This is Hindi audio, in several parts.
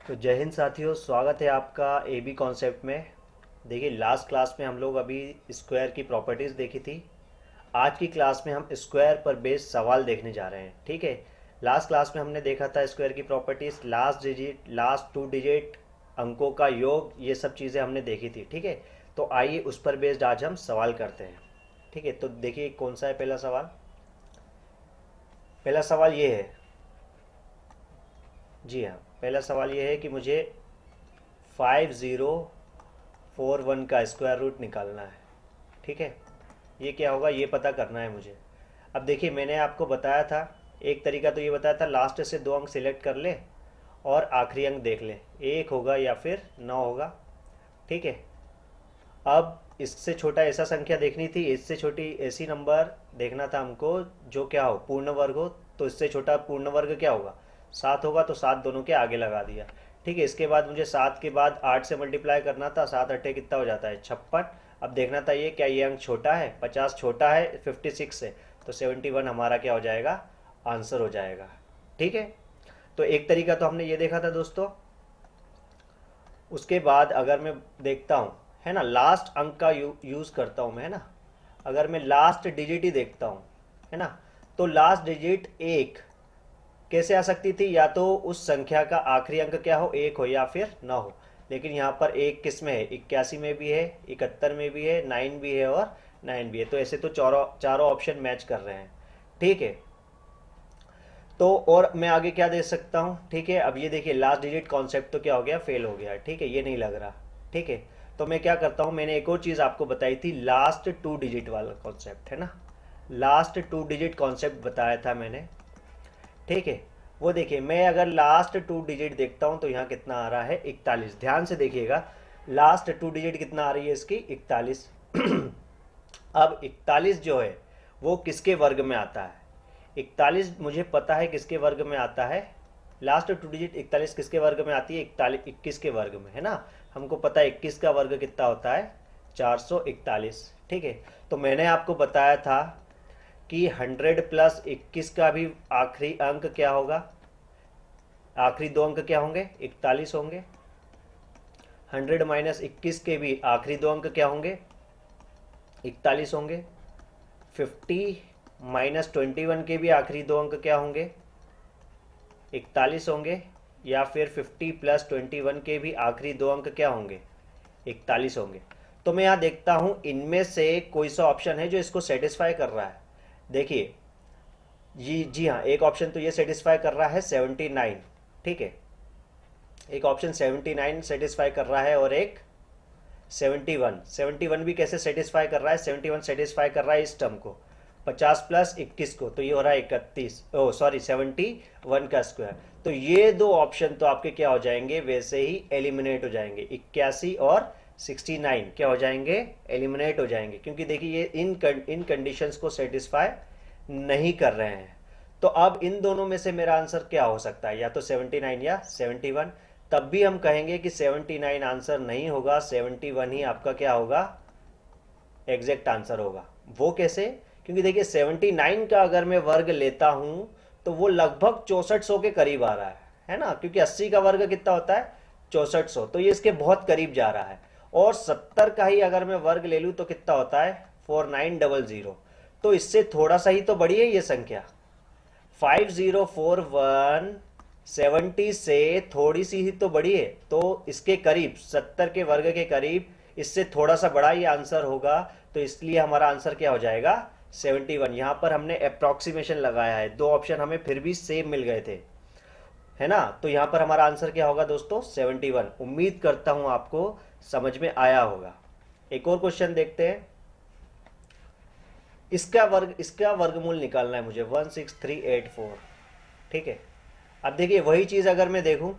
तो जय हिंद साथियों, स्वागत है आपका एबी कॉन्सेप्ट में। देखिए, लास्ट क्लास में हम लोग अभी स्क्वायर की प्रॉपर्टीज़ देखी थी। आज की क्लास में हम स्क्वायर पर बेस्ड सवाल देखने जा रहे हैं। ठीक है, लास्ट क्लास में हमने देखा था स्क्वायर की properties, last digit, last 2 digit, अंकों का योग, ये सब चीज़ें हमने देखी थी। ठीक है, तो आइए उस पर बेस्ड आज हम सवाल करते हैं। ठीक है, तो देखिए कौन सा है पहला सवाल। पहला सवाल ये है, जी हाँ, पहला सवाल ये है कि मुझे 5041 का स्क्वायर रूट निकालना है। ठीक है, ये क्या होगा ये पता करना है मुझे। अब देखिए, मैंने आपको बताया था, एक तरीका तो ये बताया था, लास्ट से 2 अंक सिलेक्ट कर ले और आखिरी अंक देख ले, 1 होगा या फिर 9 होगा। ठीक है, अब इससे छोटा ऐसा संख्या देखनी थी, इससे छोटी ऐसी नंबर देखना था हमको जो क्या हो, पूर्ण वर्ग हो। तो इससे छोटा पूर्ण वर्ग क्या होगा, 7 होगा, तो 7 दोनों के आगे लगा दिया। ठीक है, इसके बाद मुझे 7 के बाद 8 से मल्टीप्लाई करना था, 7 अट्ठे कितना हो जाता है, 56। अब देखना था ये क्या ये अंक छोटा है, 50 छोटा है 56 से, तो 71 हमारा क्या हो जाएगा, आंसर हो जाएगा। ठीक है, तो एक तरीका तो हमने ये देखा था दोस्तों। उसके बाद अगर मैं देखता हूँ, है ना, लास्ट अंक का यूज़ करता हूँ मैं, है ना, अगर मैं लास्ट डिजिट ही देखता हूँ, है ना, तो लास्ट डिजिट 1 कैसे आ सकती थी, या तो उस संख्या का आखिरी अंक क्या हो, 1 हो या फिर ना हो। लेकिन यहाँ पर 1 किस में है, 81 में भी है, 71 में भी है, 9 भी है और 9 भी है। तो ऐसे तो चारों चारों ऑप्शन मैच कर रहे हैं। ठीक है, तो और मैं आगे क्या दे सकता हूँ। ठीक है, अब ये देखिए लास्ट डिजिट कॉन्सेप्ट तो क्या हो गया, फेल हो गया। ठीक है, ये नहीं लग रहा। ठीक है, तो मैं क्या करता हूँ, मैंने एक और चीज़ आपको बताई थी, लास्ट 2 डिजिट वाला कॉन्सेप्ट, है ना, लास्ट 2 डिजिट कॉन्सेप्ट बताया था मैंने। ठीक है, वो देखिए, मैं अगर लास्ट 2 डिजिट देखता हूँ तो यहाँ कितना आ रहा है, 41। ध्यान से देखिएगा, लास्ट 2 डिजिट कितना आ रही है इसकी, 41। अब 41 जो है वो किसके वर्ग में आता है, 41 मुझे पता है किसके वर्ग में आता है। लास्ट 2 डिजिट 41 किसके वर्ग में आती है, 21 के वर्ग में, है ना। हमको पता है 21 का वर्ग कितना होता है, 441। ठीक है, तो मैंने आपको बताया था कि 100 प्लस 21 का भी आखिरी अंक क्या होगा, आखिरी 2 अंक क्या होंगे, 41 होंगे। 100 माइनस 21 के भी आखिरी 2 अंक क्या होंगे, 41 होंगे। 50 माइनस 21 के भी आखिरी 2 अंक क्या होंगे, 41 होंगे। या फिर 50 प्लस 21 के भी आखिरी 2 अंक क्या होंगे, 41 होंगे। तो मैं यहाँ देखता हूँ इनमें से कोई सा ऑप्शन है जो इसको सेटिस्फाई कर रहा है। देखिए, जी हाँ, एक ऑप्शन तो ये सेटिस्फाई कर रहा है 79। ठीक है, एक ऑप्शन 79 सेटिस्फाई कर रहा है और एक 71 भी कैसे सेटिस्फाई कर रहा है, 71 सेटिस्फाई कर रहा है इस टर्म को, 50 प्लस 21 को, तो ये हो रहा है 31, ओ सॉरी 71 का स्क्वायर। तो ये दो ऑप्शन तो आपके क्या हो जाएंगे, वैसे ही एलिमिनेट हो जाएंगे, 81 और 69 क्या हो जाएंगे, एलिमिनेट हो जाएंगे, क्योंकि देखिए ये इन कंडीशंस को सेटिस्फाई नहीं कर रहे हैं। तो अब इन दोनों में से मेरा आंसर क्या हो सकता है, या तो 79 या 71। तब भी हम कहेंगे कि 79 आंसर नहीं होगा, 71 ही आपका क्या होगा, एग्जैक्ट आंसर होगा। वो कैसे, क्योंकि देखिए 79 का अगर मैं वर्ग लेता हूं तो वो लगभग 6400 के करीब आ रहा है ना, क्योंकि 80 का वर्ग कितना होता है, 6400, तो ये इसके बहुत करीब जा रहा है। और 70 का ही अगर मैं वर्ग ले लूँ तो कितना होता है, 4900। तो इससे थोड़ा सा ही तो बड़ी है ये संख्या, 5041 70 से थोड़ी सी ही तो बड़ी है, तो इसके करीब 70 के वर्ग के करीब इससे थोड़ा सा बड़ा ही आंसर होगा। तो इसलिए हमारा आंसर क्या हो जाएगा, 71। यहाँ पर हमने अप्रोक्सीमेशन लगाया है, दो ऑप्शन हमें फिर भी सेम मिल गए थे, है ना। तो यहाँ पर हमारा आंसर क्या होगा दोस्तों, 71। उम्मीद करता हूँ आपको समझ में आया होगा। एक और क्वेश्चन देखते हैं, इसका वर्गमूल निकालना है मुझे, 16384। ठीक है, अब देखिए वही चीज़ अगर मैं देखूं,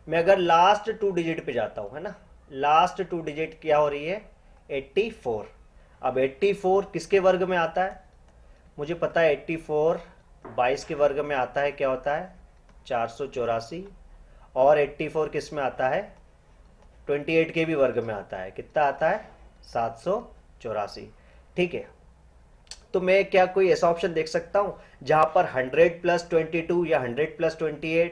मैं अगर लास्ट 2 डिजिट पे जाता हूं, है ना, लास्ट 2 डिजिट क्या हो रही है, 84। अब 84 किसके वर्ग में आता है, मुझे पता है 84 22 के वर्ग में आता है, क्या होता है, 484। और 84 किस में आता है, 28 के भी वर्ग में आता है, कितना आता है, 784। ठीक है, तो मैं क्या कोई ऐसा ऑप्शन देख सकता हूं जहां पर 100 प्लस 22 या 100 प्लस 28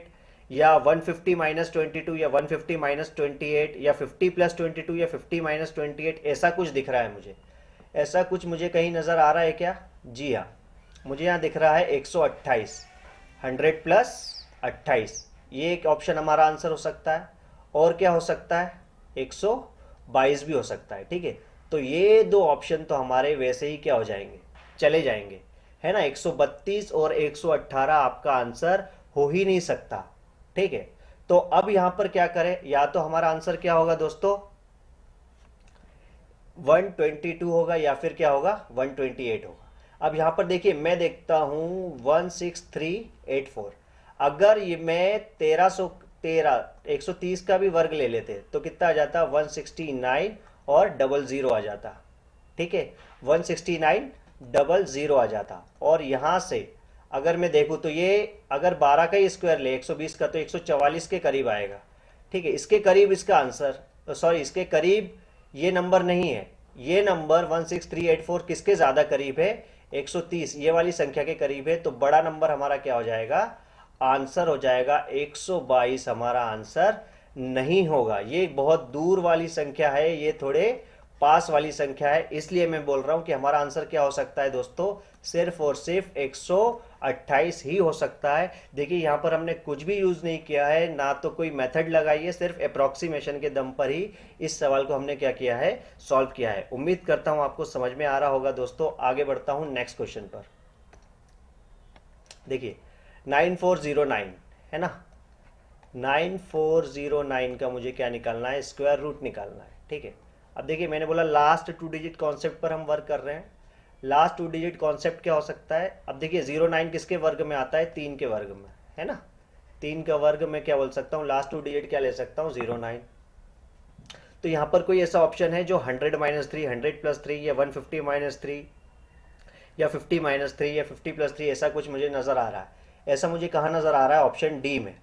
या 150 माइनस 22 या 150 माइनस 28 या 50 प्लस 22 या 50 माइनस 28, ऐसा कुछ दिख रहा है मुझे। ऐसा कुछ मुझे कहीं नज़र आ रहा है क्या? जी हाँ, मुझे यहाँ दिख रहा है 128, 100 प्लस 28, ये एक ऑप्शन हमारा आंसर हो सकता है। और क्या हो सकता है? 122 भी हो सकता है। ठीक है, तो ये दो ऑप्शन तो हमारे वैसे ही क्या हो जाएंगे, चले जाएंगे, है ना। 132 और 118 आपका आंसर हो ही नहीं सकता। ठीक है, तो अब यहां पर क्या करें, या तो हमारा आंसर क्या होगा दोस्तों, 122 होगा या फिर क्या होगा 128 होगा। अब यहां पर देखिए मैं देखता हूं 16384, अगर ये मैं 130 का भी वर्ग ले लेते तो कितना आ जाता, 169 और 00 आ जाता। ठीक है, 169 00 आ जाता। और यहां से अगर मैं देखूं तो ये अगर 12 का ही स्क्वायर ले 120 का तो 144 के करीब आएगा। ठीक है, इसके करीब इसका आंसर, सॉरी इसके करीब ये नंबर नहीं है, ये नंबर 16384 किसके ज़्यादा करीब है, 130 ये वाली संख्या के करीब है। तो बड़ा नंबर हमारा क्या हो जाएगा, आंसर हो जाएगा 122 हमारा आंसर नहीं होगा। ये बहुत दूर वाली संख्या है, ये थोड़े पास वाली संख्या है, इसलिए मैं बोल रहा हूं कि हमारा आंसर क्या हो सकता है दोस्तों, सिर्फ और सिर्फ 128 ही हो सकता है। देखिए यहां पर हमने कुछ भी यूज नहीं किया है, ना तो कोई मेथड लगाई है, सिर्फ अप्रोक्सीमेशन के दम पर ही इस सवाल को हमने क्या किया है, सॉल्व किया है। उम्मीद करता हूं आपको समझ में आ रहा होगा दोस्तों। आगे बढ़ता हूं नेक्स्ट क्वेश्चन पर। देखिए 9409 है ना, 9409 का मुझे क्या निकालना है, स्क्वायर रूट निकालना है। ठीक है, अब देखिए मैंने बोला लास्ट 2 डिजिट कॉन्सेप्ट पर हम वर्क कर रहे हैं। लास्ट 2 डिजिट कॉन्सेप्ट क्या हो सकता है, अब देखिए 09 किसके वर्ग में आता है, 3 के वर्ग में, है ना। 3 का वर्ग में क्या बोल सकता हूँ, लास्ट 2 डिजिट क्या ले सकता हूँ, 09। तो यहाँ पर कोई ऐसा ऑप्शन है जो 100 माइनस 3, 100 प्लस 3 या 150 माइनस 3 या 50 माइनस 3 या 50 प्लस 3, ऐसा कुछ मुझे नज़र आ रहा है। ऐसा मुझे कहाँ नज़र आ रहा है, ऑप्शन डी में,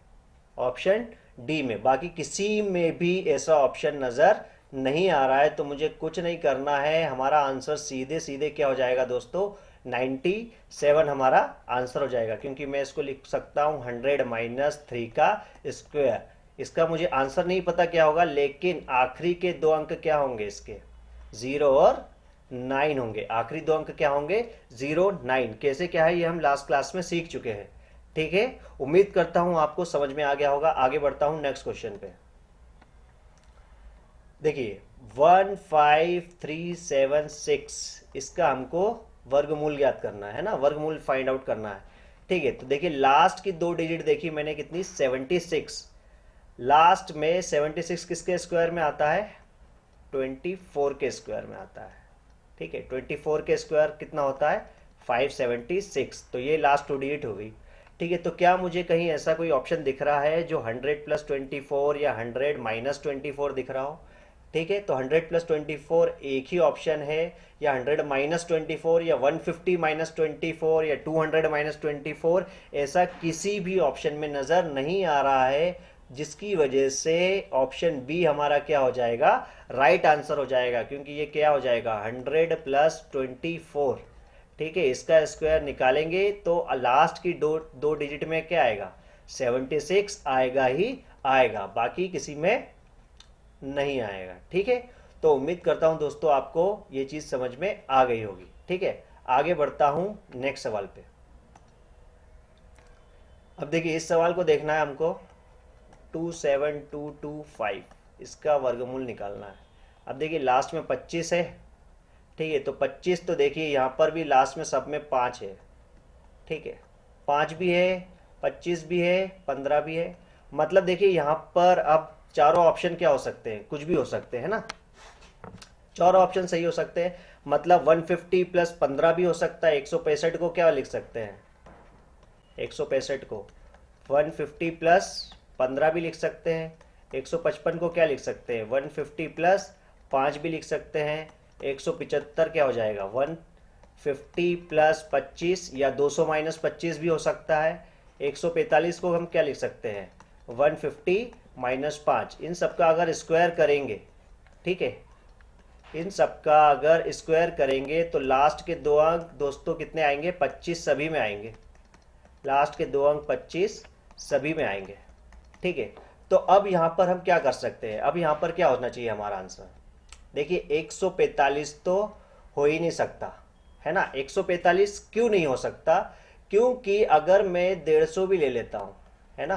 ऑप्शन डी में। बाकी किसी में भी ऐसा ऑप्शन नज़र नहीं आ रहा है। तो मुझे कुछ नहीं करना है, हमारा आंसर सीधे सीधे क्या हो जाएगा दोस्तों, 97 हमारा आंसर हो जाएगा। क्योंकि मैं इसको लिख सकता हूँ 100 माइनस 3 का स्क्वायर। इसका मुझे आंसर नहीं पता क्या होगा, लेकिन आखिरी के 2 अंक क्या होंगे इसके, 0 और 9 होंगे। आखिरी 2 अंक क्या होंगे, 0 9। कैसे क्या है ये हम लास्ट क्लास में सीख चुके हैं। ठीक है, उम्मीद करता हूं आपको समझ में आ गया होगा। आगे बढ़ता हूं नेक्स्ट क्वेश्चन पे। देखिए 15376, इसका हमको वर्गमूल ज्ञात करना है ना, वर्गमूल फाइंड आउट करना है। ठीक है, तो देखिए लास्ट की 2 डिजिट देखी मैंने कितनी, 76। लास्ट में 76 किसके स्क्वायर में आता है, 24 के स्क्वायर में आता है। ठीक है, 24 के स्क्वायर कितना होता है, 576। तो ये लास्ट 2 डिजिट हो गई। ठीक है, तो क्या मुझे कहीं ऐसा कोई ऑप्शन दिख रहा है जो 100 प्लस 24 या 100 माइनस 24 दिख रहा हो। ठीक है, तो 100 प्लस 24 एक ही ऑप्शन है, या 100 माइनस 24 या 150 माइनस 24 या 200 माइनस 24, ऐसा किसी भी ऑप्शन में नज़र नहीं आ रहा है, जिसकी वजह से ऑप्शन बी हमारा क्या हो जाएगा, राइट आंसर हो जाएगा। क्योंकि ये क्या हो जाएगा, 100 प्लस 24। ठीक है, इसका स्क्वायर निकालेंगे तो लास्ट की दो डिजिट में क्या आएगा, 76 आएगा ही आएगा, बाकी किसी में नहीं आएगा। ठीक है, तो उम्मीद करता हूं दोस्तों आपको ये चीज़ समझ में आ गई होगी। ठीक है, आगे बढ़ता हूं नेक्स्ट सवाल पे। अब देखिए इस सवाल को देखना है हमको, 27225, इसका वर्गमूल निकालना है। अब देखिए लास्ट में 25 है। ठीक है, तो 25 तो देखिए यहाँ पर भी लास्ट में सब में 5 है। ठीक है, 5 भी है, 25 भी है, 15 भी है। मतलब देखिए यहाँ पर अब चारों ऑप्शन क्या हो सकते हैं, कुछ भी हो सकते हैं ना, चारों ऑप्शन सही हो सकते हैं। मतलब 150 प्लस 15 भी हो सकता है। 165 को क्या लिख सकते हैं, 165 को 150 प्लस 15 भी लिख सकते हैं। 155 को क्या लिख सकते हैं, 150 प्लस 5 भी लिख सकते हैं। 175 क्या हो जाएगा, 150 प्लस 25 या 200 माइनस 25 भी हो सकता है। 145 को हम क्या लिख सकते हैं, 150 माइनस 5। इन सबका अगर स्क्वायर करेंगे, ठीक है, इन सबका अगर स्क्वायर करेंगे तो लास्ट के 2 अंक दोस्तों कितने आएंगे, 25 सभी में आएंगे। लास्ट के 2 अंक 25 सभी में आएंगे। ठीक है। तो अब यहाँ पर हम क्या कर सकते हैं, अब यहाँ पर क्या होना चाहिए हमारा आंसर। देखिए 145 तो हो ही नहीं सकता, है ना। 145 क्यों नहीं हो सकता, क्योंकि अगर मैं 150 भी ले लेता हूँ, है ना,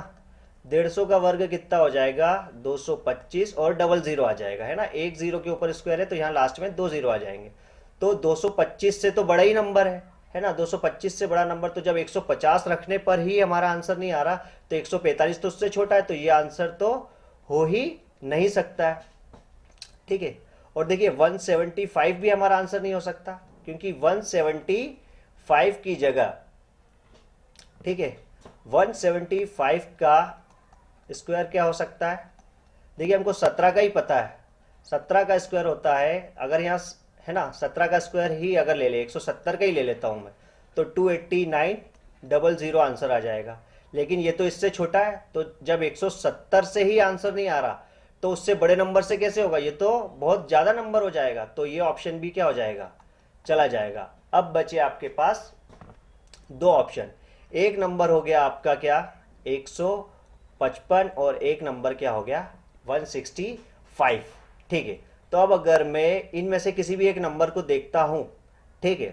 150 का वर्ग कितना हो जाएगा 225 और डबल जीरो आ जाएगा, है ना। एक जीरो के ऊपर स्क्वायर है तो यहाँ लास्ट में 2 जीरो आ जाएंगे। तो 225 से तो बड़ा ही नंबर है ना। 225 से बड़ा नंबर, तो जब 150 रखने पर ही हमारा आंसर नहीं आ रहा, तो 145 तो उससे छोटा है, तो ये आंसर तो हो ही नहीं सकता है, ठीक है। और देखिए 175 भी हमारा आंसर नहीं हो सकता, क्योंकि 175 की जगह, ठीक है, 175 का स्क्वायर क्या हो सकता है। देखिए हमको 17 का ही पता है, 17 का स्क्वायर होता है, अगर यहाँ, है ना, 17 का स्क्वायर ही अगर ले ले, 170 का ही ले लेता हूँ मैं, तो 289 डबल जीरो आंसर आ जाएगा। लेकिन ये तो इससे छोटा है, तो जब 170 से ही आंसर नहीं आ रहा, तो उससे बड़े नंबर से कैसे होगा, ये तो बहुत ज़्यादा नंबर हो जाएगा। तो ये ऑप्शन भी क्या हो जाएगा, चला जाएगा। अब बचे आपके पास दो ऑप्शन, एक नंबर हो गया आपका क्या 155 और एक नंबर क्या हो गया 165, ठीक है। तो अब अगर मैं इनमें से किसी भी एक नंबर को देखता हूं, ठीक है,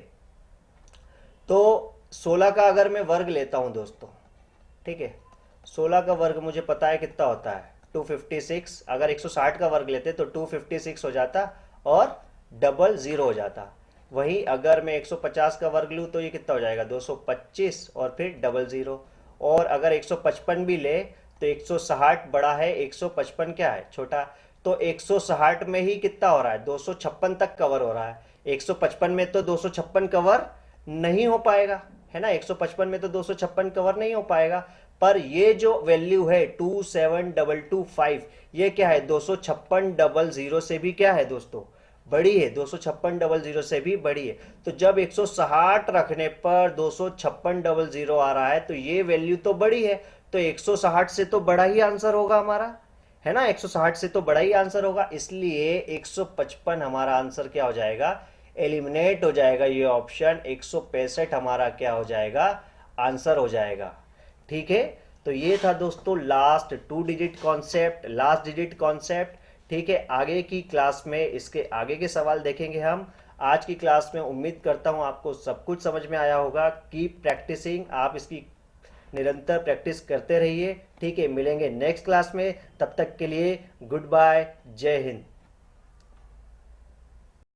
तो 16 का अगर मैं वर्ग लेता हूं दोस्तों, ठीक है, 16 का वर्ग मुझे पता है कितना होता है 256। अगर 160 का वर्ग लेते तो 256 हो जाता और डबल जीरो हो जाता। वहीं अगर मैं 150 का वर्ग लूँ तो ये कितना हो जाएगा 225 और फिर डबल ज़ीरो। और अगर 155 भी ले तो 160 बड़ा है, 155 क्या है छोटा। तो 160 में ही कितना हो रहा है 256 तक कवर हो रहा है, 155 में तो 256 कवर नहीं हो पाएगा, है ना। 155 में तो 256 कवर नहीं हो पाएगा। पर ये जो वैल्यू है 27225, ये क्या है 256 डबल जीरो से भी क्या है दोस्तों बड़ी है, 256 डबल जीरो से भी बड़ी है। तो जब 160 रखने पर 256 डबल जीरो आ रहा है तो ये वैल्यू तो बड़ी है, तो 160 से तो बड़ा ही आंसर होगा हमारा, है ना। 160 से तो बड़ा ही आंसर होगा, इसलिए 155 हमारा आंसर क्या हो जाएगा, एलिमिनेट हो जाएगा। ये ऑप्शन 165 हमारा क्या हो जाएगा, आंसर हो जाएगा, ठीक है। तो ये था दोस्तों last 2 digit concept, last digit concept, ठीक है। आगे की क्लास में इसके आगे के सवाल देखेंगे हम। आज की क्लास में उम्मीद करता हूँ आपको सब कुछ समझ में आया होगा। कीप प्रैक्टिसिंग, आप इसकी निरंतर प्रैक्टिस करते रहिए, ठीक है। मिलेंगे नेक्स्ट क्लास में, तब तक के लिए गुड बाय, जय हिंद।